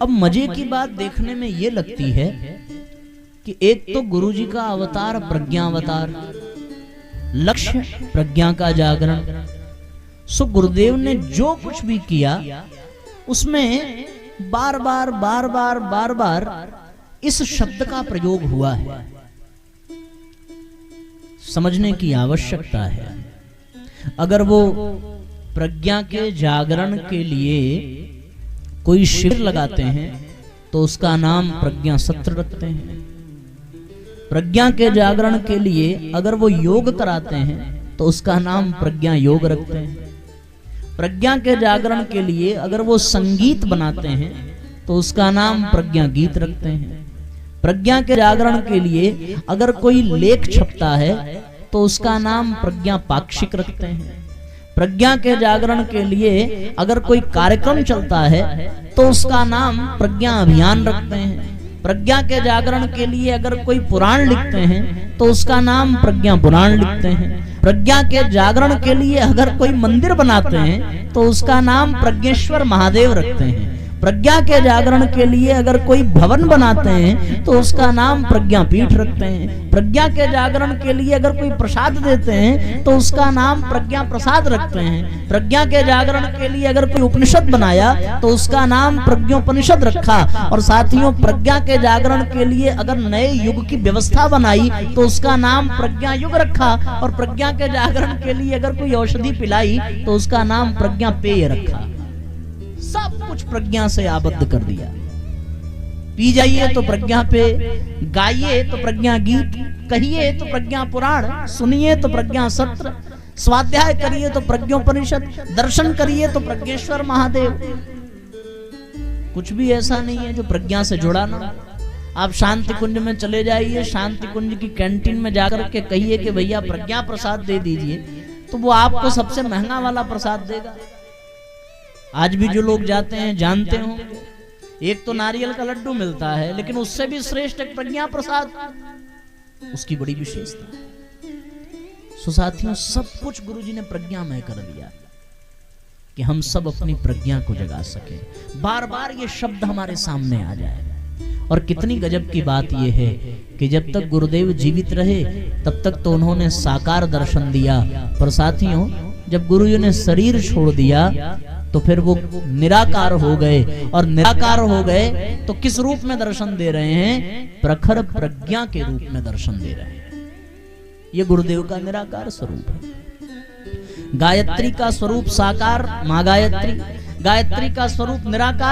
अब मजे की बात देखने में ये लगती है कि एक तो गुरु जी का अवतार प्रज्ञावतार, लक्ष्य प्रज्ञा का जागरण। सो गुरुदेव ने जो कुछ भी किया उसमें बार बार इस शब्द का प्रयोग हुआ है। समझने की आवश्यकता है। अगर वो प्रज्ञा के जागरण के लिए कोई शिविर लगाते हैं तो उसका नाम प्रज्ञा सत्र रखते हैं। प्रज्ञा के जागरण के लिए अगर वो योग कराते हैं तो उसका नाम प्रज्ञा योग रखते हैं। प्रज्ञा के जागरण के लिए अगर वो संगीत बनाते हैं तो उसका नाम प्रज्ञा गीत रखते हैं। प्रज्ञा के जागरण के लिए अगर कोई लेख छपता है तो उसका नाम प्रज्ञा पाक्षिक रखते हैं। प्रज्ञा के जागरण के लिए अगर कोई कार्यक्रम चलता है तो उसका नाम प्रज्ञा अभियान रखते हैं। प्रज्ञा के जागरण के लिए अगर कोई पुराण लिखते हैं तो उसका नाम प्रज्ञा पुराण लिखते हैं। प्रज्ञा के जागरण के लिए अगर कोई मंदिर बनाते हैं तो उसका नाम प्रज्ञेश्वर महादेव रखते हैं। प्रज्ञा के जागरण के लिए अगर कोई भवन बनाते हैं तो उसका नाम प्रज्ञा पीठ रखते हैं। प्रज्ञा के जागरण के लिए अगर कोई प्रसाद देते हैं तो उसका नाम प्रज्ञा प्रसाद रखते हैं। प्रज्ञा के जागरण के लिए अगर कोई उपनिषद बनाया तो उसका नाम प्रज्ञोपनिषद रखा। और साथियों, प्रज्ञा के जागरण के लिए अगर नए युग की व्यवस्था बनाई तो उसका नाम प्रज्ञा युग रखा। और प्रज्ञा के जागरण के लिए अगर कोई औषधि पिलाई तो उसका नाम प्रज्ञा पेय रखा। सब कुछ प्रज्ञा से आबद्ध कर दिया। पी जाइए तो प्रज्ञा पे, गाइए तो प्रज्ञा गीत, कहिए तो प्रज्ञा पुराण, सुनिए तो प्रज्ञा सत्र, स्वाध्याय करिए तो प्रज्ञोपनिषद, दर्शन करिए तो प्रज्ञेश्वर महादेव। कुछ भी ऐसा नहीं है जो प्रज्ञा से जुड़ा ना। आप शांति कुंज में चले जाइए, शांति कुंज की कैंटीन में जाकर के कहिए कि भैया प्रज्ञा प्रसाद दे दीजिए, तो वो आपको सबसे महंगा वाला प्रसाद देगा। आज भी जो लोग जाते हैं जानते होंगे, एक तो नारियल का लड्डू मिलता है, लेकिन उससे भी श्रेष्ठ एक प्रज्ञा प्रसाद, उसकी बड़ी विशेषता है। सो साथियों, सब कुछ गुरुजी ने प्रज्ञा में कर दिया कि हम सब अपनी प्रज्ञा को जगा सके। बार बार ये शब्द हमारे सामने आ जाए। और कितनी गजब की बात यह है कि जब तक गुरुदेव जीवित रहे तब तक तो उन्होंने साकार दर्शन दिया, पर साथियों जब गुरुजी ने शरीर छोड़ दिया तो फिर वो निराकार हो गए। और निराकार हो गए तो किस रूप में दर्शन दे रहे हैं? प्रखर प्रज्ञा के रूप में दर्शन दे रहे हैं। ये गुरुदेव का निराकार स्वरूप है। गायत्री का स्वरूप साकार माँ गायत्री, गायत्री का स्वरूप निराकार।